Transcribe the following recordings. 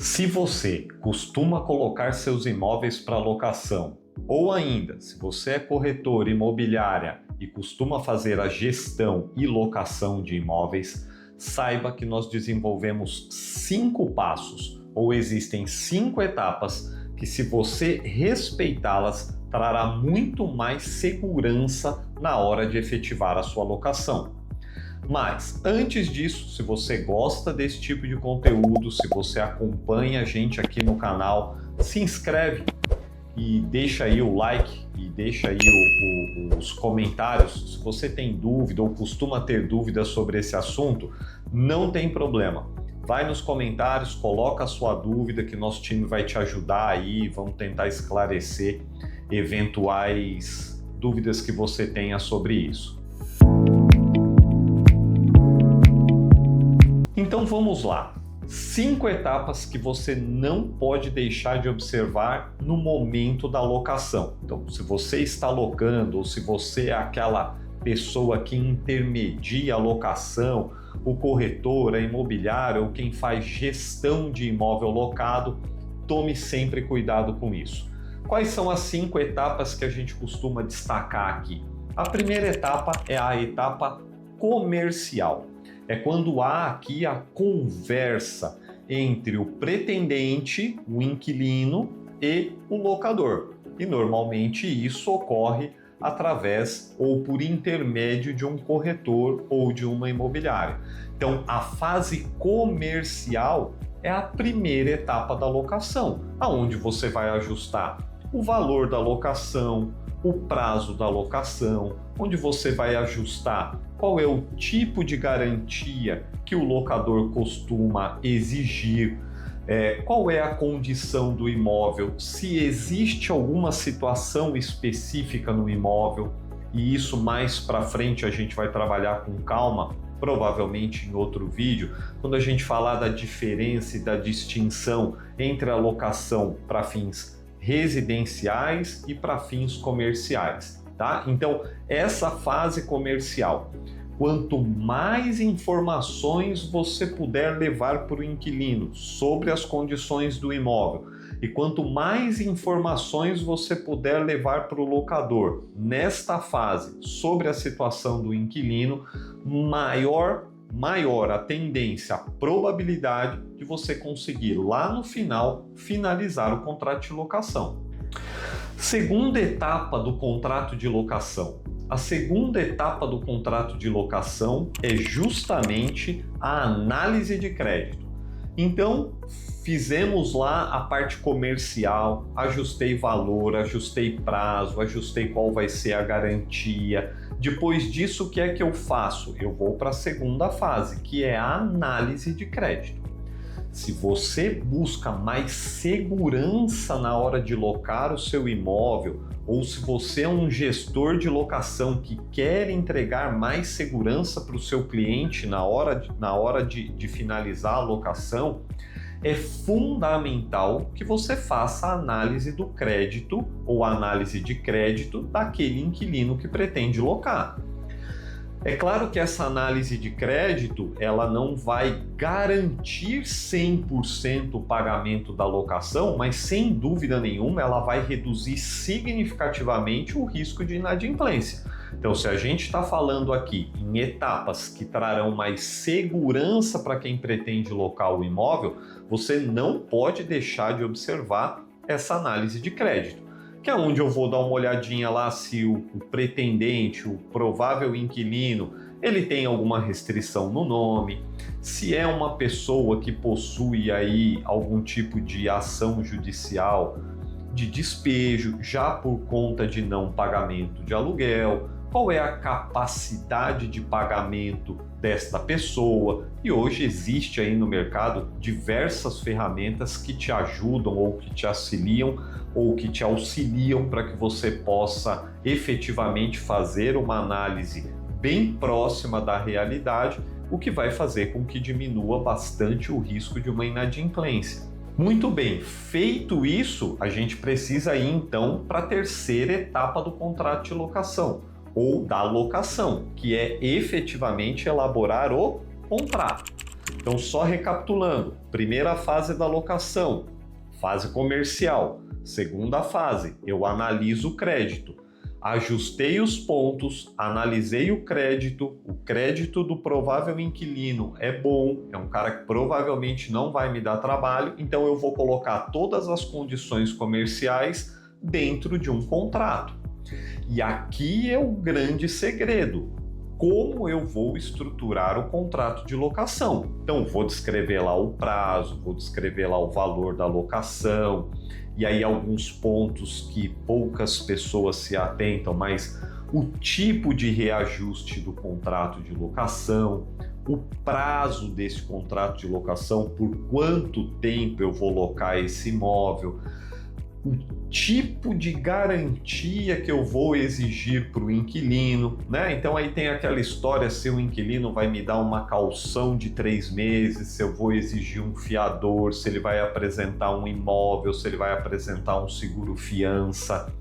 Se você costuma colocar seus imóveis para locação, ou ainda, se você é corretor imobiliária e costuma fazer a gestão e locação de imóveis, saiba que nós desenvolvemos 5 passos, ou existem 5 etapas que, se você respeitá-las, trará muito mais segurança na hora de efetivar a sua locação. Mas, antes disso, se você gosta desse tipo de conteúdo, se você acompanha a gente aqui no canal, se inscreve e deixa aí o like e deixa aí os comentários. Se você tem dúvida ou costuma ter dúvida sobre esse assunto, não tem problema. Vai nos comentários, coloca a sua dúvida que nosso time vai te ajudar aí, vamos tentar esclarecer eventuais dúvidas que você tenha sobre isso. Então vamos lá, 5 etapas que você não pode deixar de observar no momento da locação. Então, se você está locando ou se você é aquela pessoa que intermedia a locação, o corretor, a imobiliária ou quem faz gestão de imóvel locado, tome sempre cuidado com isso. Quais são as 5 etapas que a gente costuma destacar aqui? A primeira etapa é a etapa comercial. É quando há aqui a conversa entre o pretendente, o inquilino e o locador. E normalmente isso ocorre através ou por intermédio de um corretor ou de uma imobiliária. Então, a fase comercial é a primeira etapa da locação, aonde você vai ajustar o valor da locação, o prazo da locação, onde você vai ajustar qual é o tipo de garantia que o locador costuma exigir, qual é a condição do imóvel, se existe alguma situação específica no imóvel, e isso mais para frente a gente vai trabalhar com calma, provavelmente em outro vídeo, quando a gente falar da diferença e da distinção entre a locação para fins residenciais e para fins comerciais, tá? Então, essa fase comercial, quanto mais informações você puder levar para o inquilino sobre as condições do imóvel e quanto mais informações você puder levar para o locador nesta fase sobre a situação do inquilino, maior a tendência, a probabilidade de você conseguir lá no final finalizar o contrato de locação. Segunda etapa do contrato de locação. A segunda etapa do contrato de locação é justamente a análise de crédito. Então, fizemos lá a parte comercial, ajustei valor, ajustei prazo, ajustei qual vai ser a garantia. Depois disso, o que é que eu faço? Eu vou para a segunda fase, que é a análise de crédito. Se você busca mais segurança na hora de locar o seu imóvel, ou se você é um gestor de locação que quer entregar mais segurança para o seu cliente na hora de finalizar a locação, é fundamental que você faça a análise do crédito ou análise de crédito daquele inquilino que pretende locar. É claro que essa análise de crédito, ela não vai garantir 100% o pagamento da locação, mas sem dúvida nenhuma ela vai reduzir significativamente o risco de inadimplência. Então, se a gente está falando aqui em etapas que trarão mais segurança para quem pretende locar o imóvel, você não pode deixar de observar essa análise de crédito, que é onde eu vou dar uma olhadinha lá se o pretendente, o provável inquilino, ele tem alguma restrição no nome, se é uma pessoa que possui aí algum tipo de ação judicial de despejo, já por conta de não pagamento de aluguel, qual é a capacidade de pagamento desta pessoa. E hoje existe aí no mercado diversas ferramentas que te ajudam ou que te auxiliam para que você possa efetivamente fazer uma análise bem próxima da realidade, o que vai fazer com que diminua bastante o risco de uma inadimplência. Muito bem, feito isso, a gente precisa ir então para a terceira etapa do contrato de locação, ou da locação, que é efetivamente elaborar o contrato. Então, só recapitulando: primeira fase da locação, fase comercial. Segunda fase, eu analiso o crédito. Ajustei os pontos, analisei o crédito do provável inquilino é bom, é um cara que provavelmente não vai me dar trabalho, então eu vou colocar todas as condições comerciais dentro de um contrato. E aqui é o grande segredo: como eu vou estruturar o contrato de locação. Então, vou descrever lá o prazo, vou descrever lá o valor da locação, e aí alguns pontos que poucas pessoas se atentam, mas o tipo de reajuste do contrato de locação, o prazo desse contrato de locação, por quanto tempo eu vou locar esse imóvel, o tipo de garantia que eu vou exigir para o inquilino, né? Então aí tem aquela história se o inquilino vai me dar uma caução de 3 meses, se eu vou exigir um fiador, se ele vai apresentar um imóvel, se ele vai apresentar um seguro-fiança.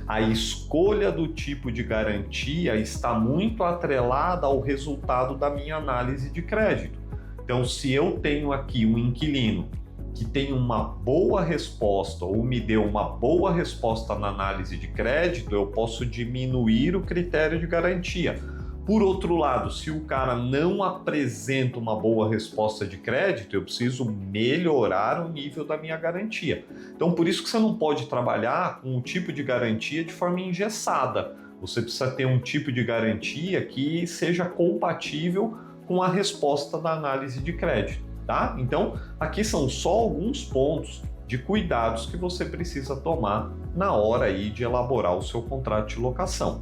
A escolha do tipo de garantia está muito atrelada ao resultado da minha análise de crédito. Então, se eu tenho aqui um inquilino que tem uma boa resposta ou me deu uma boa resposta na análise de crédito, eu posso diminuir o critério de garantia. Por outro lado, se o cara não apresenta uma boa resposta de crédito, eu preciso melhorar o nível da minha garantia. Então, por isso que você não pode trabalhar com um tipo de garantia de forma engessada. Você precisa ter um tipo de garantia que seja compatível com a resposta da análise de crédito. Tá? Então, aqui são só alguns pontos de cuidados que você precisa tomar na hora aí de elaborar o seu contrato de locação.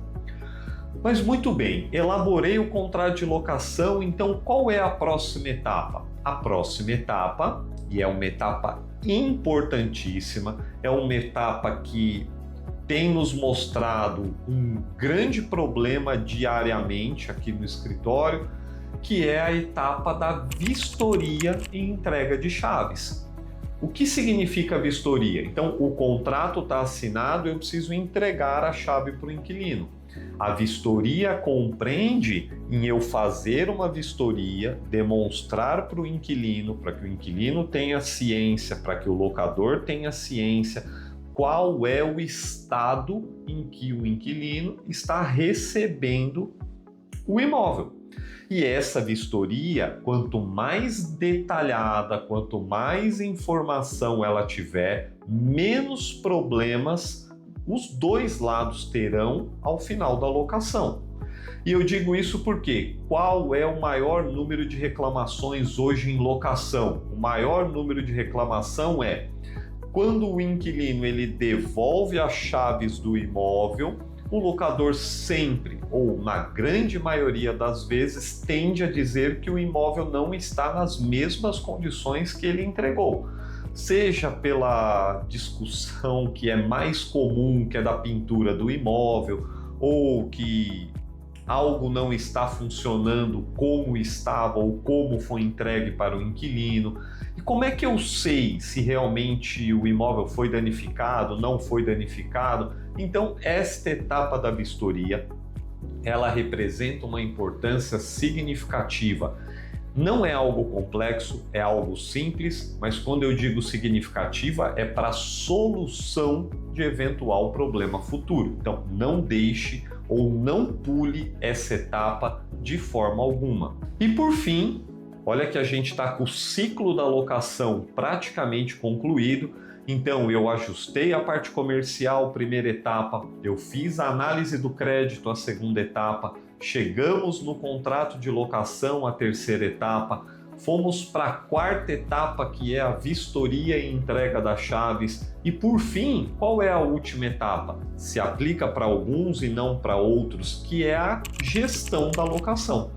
Mas muito bem, elaborei o contrato de locação, então qual é a próxima etapa? A próxima etapa, e é uma etapa importantíssima, é uma etapa que tem nos mostrado um grande problema diariamente aqui no escritório, que é a etapa da vistoria e entrega de chaves. O que significa vistoria? Então, o contrato está assinado, eu preciso entregar a chave para o inquilino. A vistoria compreende em eu fazer uma vistoria, demonstrar para o inquilino, para que o inquilino tenha ciência, para que o locador tenha ciência, qual é o estado em que o inquilino está recebendo o imóvel. E essa vistoria, quanto mais detalhada, quanto mais informação ela tiver, menos problemas os dois lados terão ao final da locação. E eu digo isso porque qual é o maior número de reclamações hoje em locação? O maior número de reclamação é quando o inquilino ele devolve as chaves do imóvel, o locador sempre, ou na grande maioria das vezes, tende a dizer que o imóvel não está nas mesmas condições que ele entregou. Seja pela discussão que é mais comum, que é da pintura do imóvel, ou que algo não está funcionando como estava ou como foi entregue para o inquilino. E como é que eu sei se realmente o imóvel foi danificado, não foi danificado? Então, esta etapa da vistoria, ela representa uma importância significativa. Não é algo complexo, é algo simples, mas quando eu digo significativa, é para a solução de eventual problema futuro. Então, não deixe ou não pule essa etapa de forma alguma. E por fim, olha que a gente está com o ciclo da locação praticamente concluído. Então, eu ajustei a parte comercial, primeira etapa, eu fiz a análise do crédito, a segunda etapa, chegamos no contrato de locação, a terceira etapa, fomos para a quarta etapa, que é a vistoria e entrega das chaves, e por fim, qual é a última etapa? Se aplica para alguns e não para outros, que é a gestão da locação.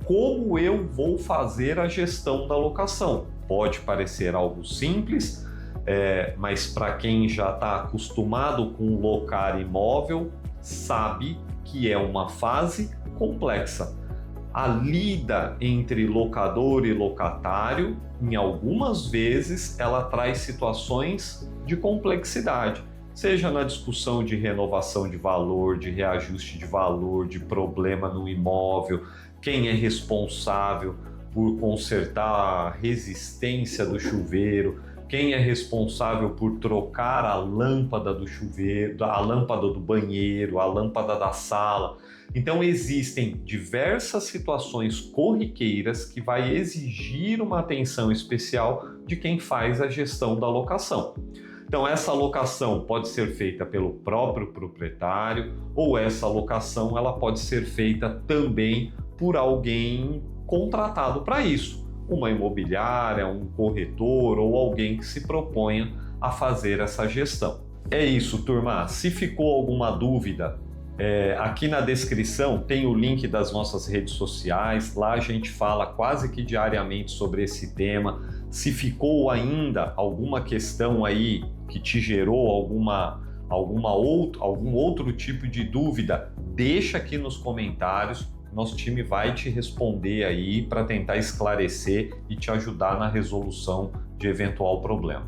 Como eu vou fazer a gestão da locação? Pode parecer algo simples, mas para quem já está acostumado com locar imóvel, sabe que é uma fase complexa. A lida entre locador e locatário, em algumas vezes, ela traz situações de complexidade, seja na discussão de renovação de valor, de reajuste de valor, de problema no imóvel, quem é responsável. por consertar a resistência do chuveiro, quem é responsável por trocar a lâmpada do chuveiro, a lâmpada do banheiro, a lâmpada da sala. Então existem diversas situações corriqueiras que vai exigir uma atenção especial de quem faz a gestão da locação. Então essa locação pode ser feita pelo próprio proprietário ou essa locação ela pode ser feita também por alguém contratado para isso, uma imobiliária, um corretor ou alguém que se proponha a fazer essa gestão. É isso, turma. Se ficou alguma dúvida, aqui na descrição tem o link das nossas redes sociais, lá a gente fala quase que diariamente sobre esse tema. Se ficou ainda alguma questão aí que te gerou algum outro tipo de dúvida, deixa aqui nos comentários, nosso time vai te responder aí para tentar esclarecer e te ajudar na resolução de eventual problema.